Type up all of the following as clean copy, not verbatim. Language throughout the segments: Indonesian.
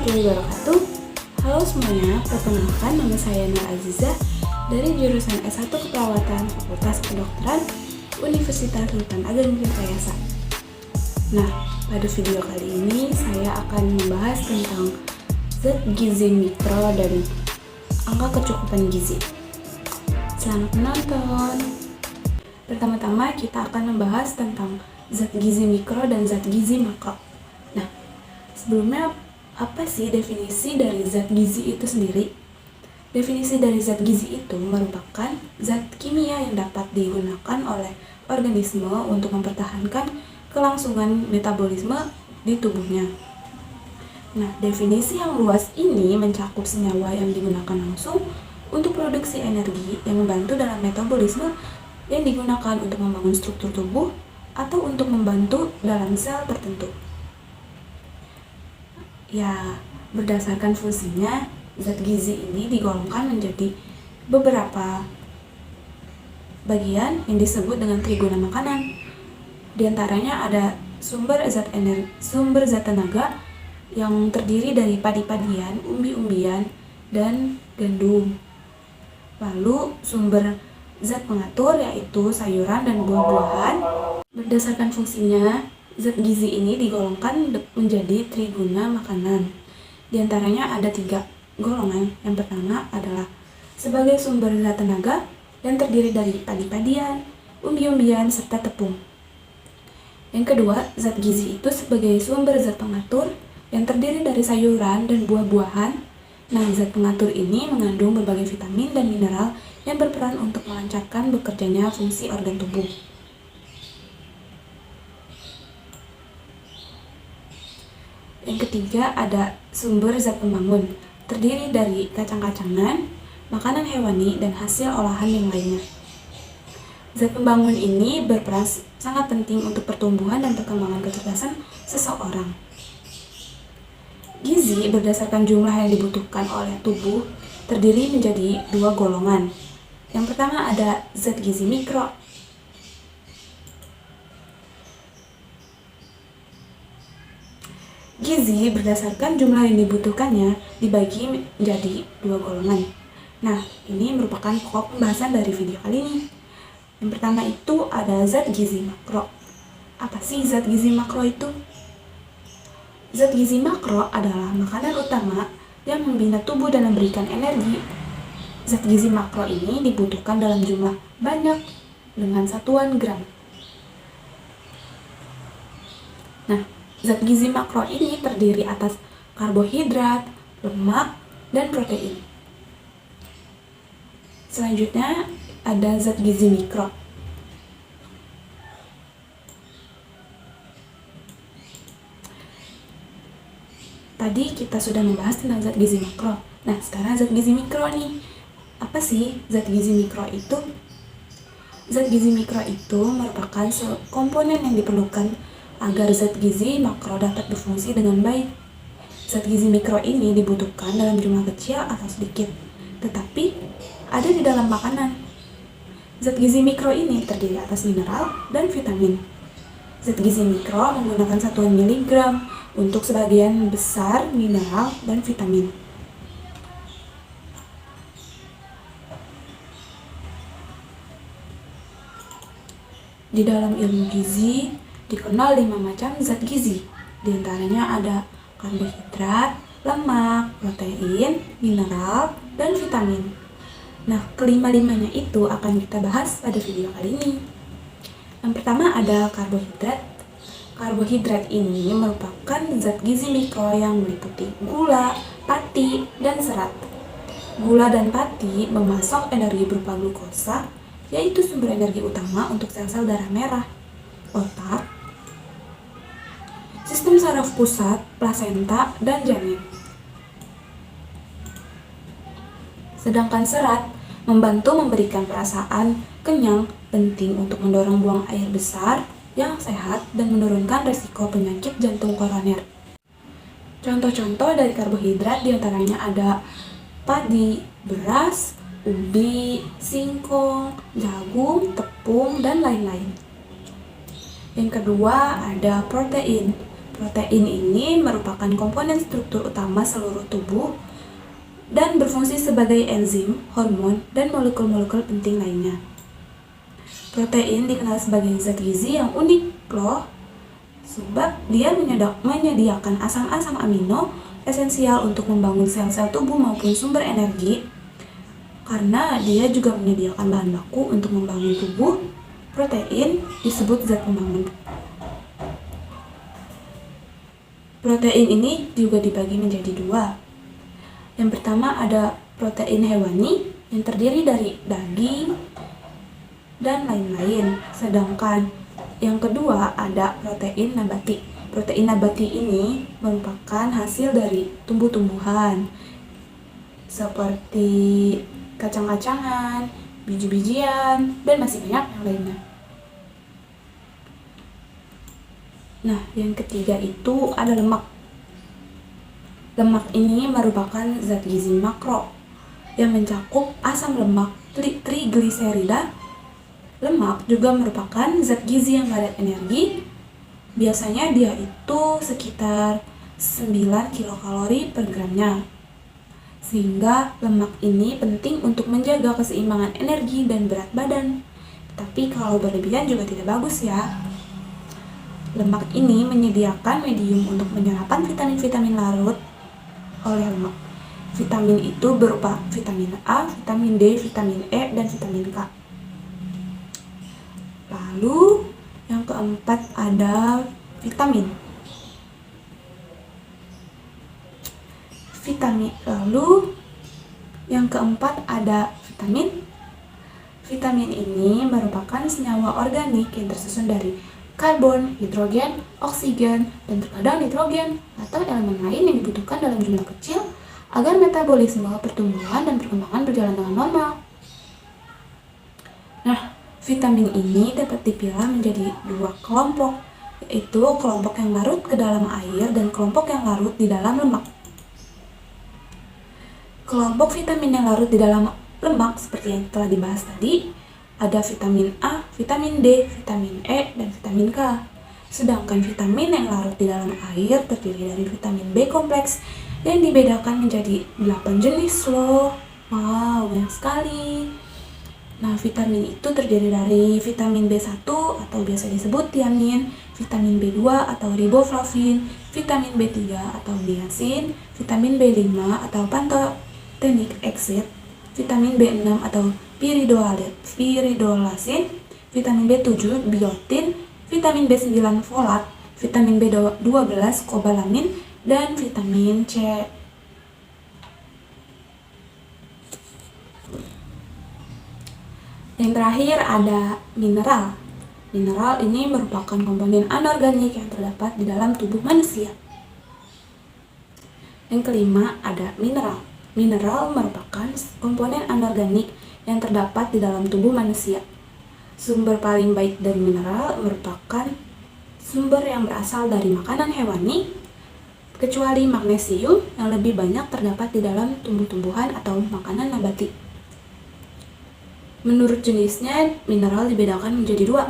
warahmatullahi wabarakatuh. Halo semuanya, perkenalkan nama saya Nur Azizah dari jurusan S1 Keperawatan Fakultas Kedokteran Universitas Sultan Ageng Tirtayasa. Nah, pada video kali ini saya akan membahas tentang zat gizi mikro dan angka kecukupan gizi. Selamat menonton. Pertama-tama kita akan membahas tentang zat gizi mikro dan zat gizi makro. Nah, sebelumnya apa sih definisi dari zat gizi itu sendiri? Definisi dari zat gizi itu merupakan zat kimia yang dapat digunakan oleh organisme untuk mempertahankan kelangsungan metabolisme di tubuhnya. Nah, definisi yang luas ini mencakup senyawa yang digunakan langsung untuk produksi energi yang membantu dalam metabolisme yang digunakan untuk membangun struktur tubuh atau untuk membantu dalam sel tertentu. Ya, berdasarkan fungsinya, zat gizi ini digolongkan menjadi beberapa bagian yang disebut dengan trigona makanan. Di antaranya ada sumber zat tenaga yang terdiri dari padi-padian, umbi-umbian, dan gandum. Lalu sumber zat pengatur yaitu sayuran dan buah-buahan. Berdasarkan fungsinya, zat gizi ini digolongkan menjadi trigona makanan. Di antaranya ada 3 golongan. Yang pertama adalah sebagai sumber zat tenaga yang terdiri dari padi-padian, umbi-umbian, serta tepung. Yang kedua, zat gizi itu sebagai sumber zat pengatur yang terdiri dari sayuran dan buah-buahan. Nah, zat pengatur ini mengandung berbagai vitamin dan mineral yang berperan untuk melancarkan bekerjanya fungsi organ tubuh. Yang ketiga ada sumber zat pembangun, terdiri dari kacang-kacangan, makanan hewani, dan hasil olahan yang lainnya. Zat pembangun ini berperan sangat penting untuk pertumbuhan dan perkembangan kecerdasan seseorang. Gizi berdasarkan jumlah yang dibutuhkan oleh tubuh terdiri menjadi 2 golongan. Yang pertama ada zat gizi mikro. Gizi berdasarkan jumlah yang dibutuhkannya dibagi menjadi 2 golongan. Nah, ini merupakan pokok pembahasan dari video kali ini. Yang pertama itu ada zat gizi makro. Apa sih zat gizi makro itu? Zat gizi makro adalah makanan utama yang membina tubuh dan memberikan energi. Zat gizi makro ini dibutuhkan dalam jumlah banyak dengan satuan gram. Nah, zat gizi makro ini terdiri atas karbohidrat, lemak, dan protein. Selanjutnya ada zat gizi mikro. Tadi kita sudah membahas tentang zat gizi makro. Nah, sekarang zat gizi mikro nih. Apa sih zat gizi mikro itu? Zat gizi mikro itu merupakan komponen yang diperlukan agar zat gizi makro dapat berfungsi dengan baik. Zat gizi mikro ini dibutuhkan dalam jumlah kecil atau sedikit, tetapi ada di dalam makanan. Zat gizi mikro ini terdiri atas mineral dan vitamin. Zat gizi mikro menggunakan satuan miligram untuk sebagian besar mineral dan vitamin. Di dalam ilmu gizi dikenal 5 macam zat gizi. Di antaranya ada karbohidrat, lemak, protein, mineral, dan vitamin. Nah, kelima-limanya itu akan kita bahas pada video kali ini. Yang pertama ada karbohidrat. Karbohidrat ini merupakan zat gizi mikro yang meliputi gula, pati, dan serat. Gula dan pati memasok energi berupa glukosa, yaitu sumber energi utama untuk sel-sel darah merah, otak, sistem saraf pusat, plasenta, dan janin. Sedangkan serat membantu memberikan perasaan kenyang, penting untuk mendorong buang air besar yang sehat dan menurunkan resiko penyakit jantung koroner. Contoh-contoh dari karbohidrat diantaranya ada padi, beras, ubi, singkong, jagung, tepung, dan lain-lain. Yang kedua ada protein. Protein ini merupakan komponen struktur utama seluruh tubuh dan berfungsi sebagai enzim, hormon, dan molekul-molekul penting lainnya. Protein dikenal sebagai zat gizi yang unik loh, sebab dia menyediakan asam-asam amino esensial untuk membangun sel-sel tubuh maupun sumber energi. Karena dia juga menyediakan bahan baku untuk membangun tubuh, protein disebut zat pembangun. Protein ini juga dibagi menjadi dua. Yang pertama ada protein hewani yang terdiri dari daging dan lain-lain. Sedangkan yang kedua ada protein nabati. Protein nabati ini merupakan hasil dari tumbuh-tumbuhan seperti kacang-kacangan, biji-bijian, dan masih banyak yang lainnya. Nah, yang ketiga itu ada lemak. Lemak ini merupakan zat gizi makro yang mencakup asam lemak, trigliserida. Lemak juga merupakan zat gizi yang padat energi. Biasanya dia itu sekitar 9 kilokalori per gramnya. Sehingga lemak ini penting untuk menjaga keseimbangan energi dan berat badan. Tapi kalau berlebihan juga tidak bagus ya. Lemak ini menyediakan medium untuk penyerapan vitamin-vitamin larut oleh lemak. Vitamin itu berupa vitamin A, vitamin D, vitamin E, dan vitamin K. Lalu yang keempat ada vitamin. Lalu yang keempat ada vitamin. Vitamin ini merupakan senyawa organik yang tersusun dari karbon, hidrogen, oksigen, dan terkadang nitrogen atau elemen lain yang dibutuhkan dalam jumlah kecil agar metabolisme, pertumbuhan, dan perkembangan berjalan dengan normal. Nah, vitamin ini dapat dipilah menjadi dua kelompok, yaitu kelompok yang larut ke dalam air dan kelompok yang larut di dalam lemak. Kelompok vitamin yang larut di dalam lemak seperti yang telah dibahas tadi, ada vitamin A, vitamin D, vitamin E, dan vitamin K. Sedangkan vitamin yang larut di dalam air terdiri dari vitamin B kompleks yang dibedakan menjadi 8 jenis loh. Wow, banyak sekali. Nah, vitamin itu terdiri dari vitamin B1 atau biasa disebut tiamin, vitamin B2 atau riboflavin, vitamin B3 atau niacin, vitamin B5 atau pantothenic acid, vitamin B6 atau pyridolasin, vitamin B7 biotin, vitamin B9 folat, vitamin B12 kobalamin, dan vitamin C. Yang terakhir ada mineral. Mineral ini merupakan komponen anorganik yang terdapat di dalam tubuh manusia. Yang kelima ada mineral. Mineral merupakan komponen anorganik yang terdapat di dalam tubuh manusia. Sumber paling baik dari mineral merupakan sumber yang berasal dari makanan hewani, kecuali magnesium yang lebih banyak terdapat di dalam tumbuh-tumbuhan atau makanan nabati. Menurut jenisnya, mineral dibedakan menjadi dua.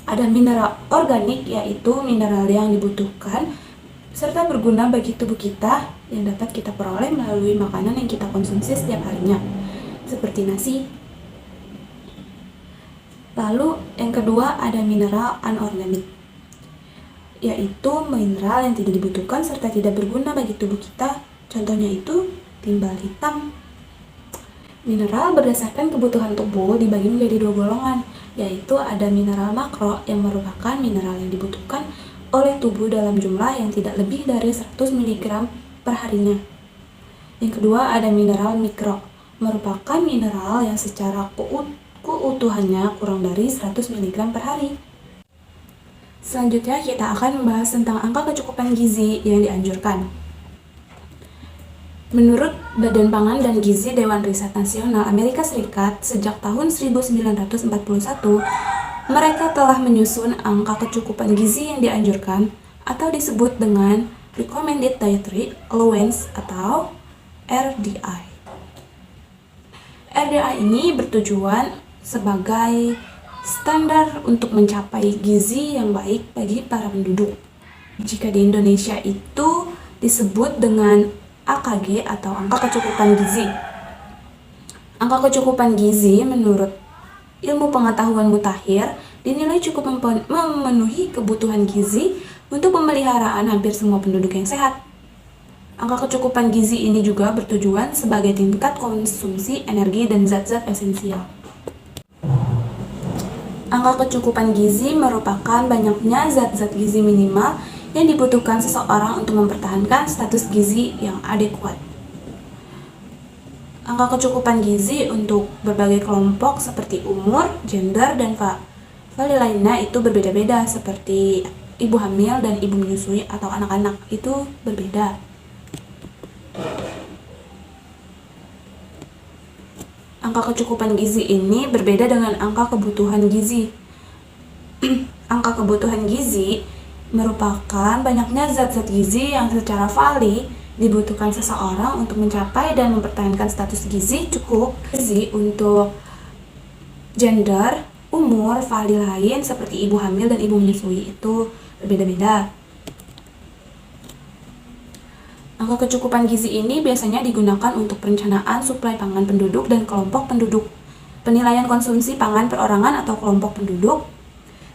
Ada mineral organik, yaitu mineral yang dibutuhkan serta berguna bagi tubuh kita yang dapat kita peroleh melalui makanan yang kita konsumsi setiap harinya, seperti nasi. Lalu yang kedua ada mineral anorganik, yaitu mineral yang tidak dibutuhkan serta tidak berguna bagi tubuh kita. Contohnya itu timbal hitam. Mineral berdasarkan kebutuhan tubuh dibagi menjadi dua golongan, yaitu ada mineral makro yang merupakan mineral yang dibutuhkan oleh tubuh dalam jumlah yang tidak lebih dari 100 mg per harinya. Yang kedua ada mineral mikro, merupakan mineral yang secara keutuhannya kurang dari 100 mg per hari. Selanjutnya kita akan membahas tentang angka kecukupan gizi yang dianjurkan. Menurut Badan Pangan dan Gizi Dewan Riset Nasional Amerika Serikat, sejak tahun 1941, mereka telah menyusun angka kecukupan gizi yang dianjurkan atau disebut dengan Recommended Dietary Allowance atau RDI. RDI ini bertujuan sebagai standar untuk mencapai gizi yang baik bagi para penduduk. Jika di Indonesia itu disebut dengan AKG atau angka kecukupan gizi. Angka kecukupan gizi menurut ilmu pengetahuan mutakhir dinilai cukup memenuhi kebutuhan gizi untuk pemeliharaan hampir semua penduduk yang sehat. Angka kecukupan gizi ini juga bertujuan sebagai tingkat konsumsi energi dan zat-zat esensial. Angka kecukupan gizi merupakan banyaknya zat-zat gizi minimal yang dibutuhkan seseorang untuk mempertahankan status gizi yang adekuat. Angka kecukupan gizi untuk berbagai kelompok seperti umur, gender, dan valid lainnya itu berbeda-beda, seperti ibu hamil dan ibu menyusui atau anak-anak itu berbeda. Angka kecukupan gizi ini berbeda dengan angka kebutuhan gizi. Angka kebutuhan gizi merupakan banyaknya zat-zat gizi yang secara valid dibutuhkan seseorang untuk mencapai dan mempertahankan status gizi cukup. Gizi untuk gender, umur, valid lain seperti ibu hamil dan ibu menyusui itu berbeda-beda. Angka kecukupan gizi ini biasanya digunakan untuk perencanaan suplai pangan penduduk dan kelompok penduduk, penilaian konsumsi pangan perorangan atau kelompok penduduk,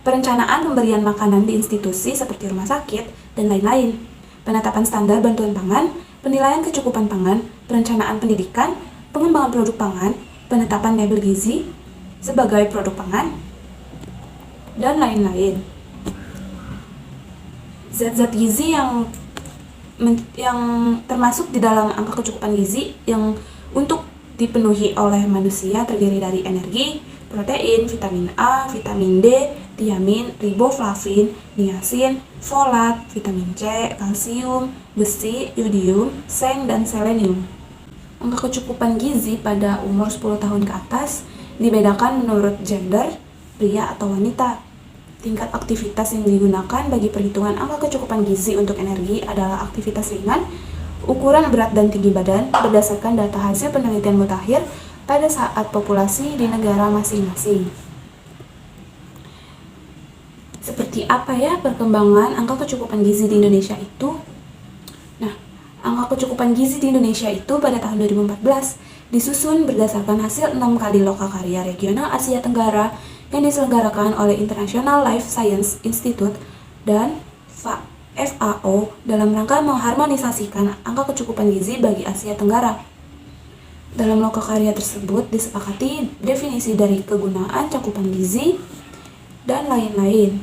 perencanaan pemberian makanan di institusi seperti rumah sakit, dan lain-lain, penetapan standar bantuan pangan, penilaian kecukupan pangan, perencanaan pendidikan, pengembangan produk pangan, penetapan label gizi sebagai produk pangan, dan lain-lain. Zat-zat gizi yang termasuk di dalam angka kecukupan gizi yang untuk dipenuhi oleh manusia terdiri dari energi, protein, vitamin A, vitamin D, tiamin, riboflavin, niacin, folat, vitamin C, kalsium, besi, yodium, seng, dan selenium. Angka kecukupan gizi pada umur 10 tahun ke atas dibedakan menurut gender, pria atau wanita. Tingkat aktivitas yang digunakan bagi perhitungan angka kecukupan gizi untuk energi adalah aktivitas ringan, ukuran berat dan tinggi badan berdasarkan data hasil penelitian mutakhir pada saat populasi di negara masing-masing. Seperti apa ya perkembangan angka kecukupan gizi di Indonesia itu? Nah, angka kecukupan gizi di Indonesia itu pada tahun 2014 disusun berdasarkan hasil 6 kali lokakarya regional Asia Tenggara yang diselenggarakan oleh International Life Science Institute dan FAO dalam rangka mengharmonisasikan angka kecukupan gizi bagi Asia Tenggara. Dalam lokakarya tersebut disepakati definisi dari kegunaan cakupan gizi dan lain-lain.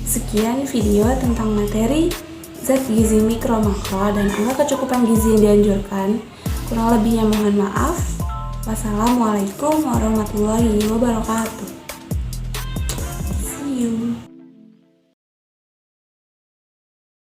Sekian video tentang materi zat gizi mikro makro dan angka kecukupan gizi yang dianjurkan. Kurang lebihnya mohon maaf. Wassalamualaikum warahmatullahi wabarakatuh. See you.